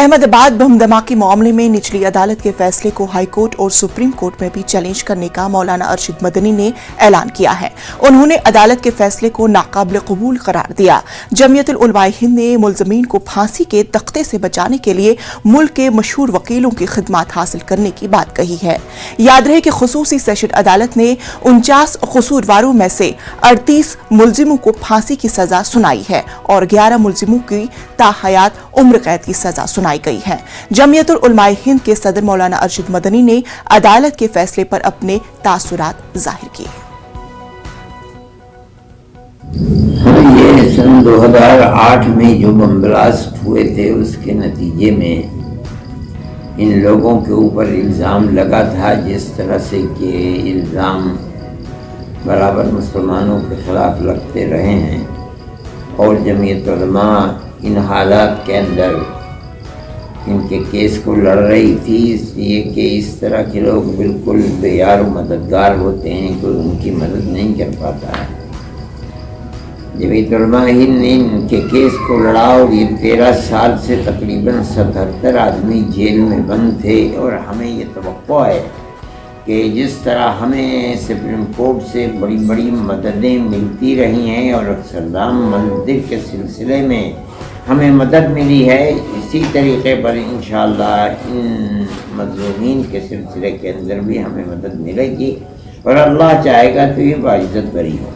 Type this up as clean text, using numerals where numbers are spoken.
अहमदाबाद बम धमाके मामले में निचली अदालत के फैसले को हाई कोर्ट और सुप्रीम कोर्ट में भी चैलेंज करने का मौलाना अरशद मदनी ने ऐलान किया है। उन्होंने अदालत के फैसले को नाकाबिल कबूल करार दिया। जमीयतुल उलमाए हिंद ने मुल्ज़मीन को फांसी के तख्ते से बचाने के लिए मुल्क के मशहूर वकीलों की खिदमत हासिल करने की बात कही है। याद रहे कि खुसूसी सेशन अदालत ने 49 कसूरवारों में से 38 मुल्जिमों को फांसी की सजा सुनाई है और 11 मुल्जिमों की ताहयात उम्र कैद की सजा सुनाई गई है। जमीयतुल उलमाए हिंद के सदर मौलाना अरशद मदनी ने अदालत के फैसले पर अपने तासुरात जाहिर किए। ये सन 2008 में जो बम ब्लास्ट हुए थे उसके नतीजे में इन लोगों के ऊपर इल्ज़ाम लगा था, जिस तरह से कि इल्ज़ाम बराबर मुसलमानों के ख़िलाफ़ लगते रहे हैं और जमीयत उलमा इन हालात के अंदर इनके केस को लड़ रही थी, इसलिए कि इस तरह के लोग बिल्कुल बेयार मददगार होते हैं, कोई उनकी मदद नहीं कर पाता है। जमीयत उलमा हिंद ने इनके केस को लड़ा और ये 13 साल से तकरीबन 77 आदमी जेल में बंद थे और हमें ये तवक्को है कि जिस तरह हमें सुप्रीम कोर्ट से बड़ी बड़ी मददें मिलती रही हैं और सद्दाम मंदिर के सिलसिले में हमें मदद मिली है, इसी तरीके पर इंशाअल्लाह इन मज़लूमीन के सिलसिले के अंदर भी हमें मदद मिलेगी और अल्लाह चाहेगा तो ये बाइज़्ज़त बरी हो।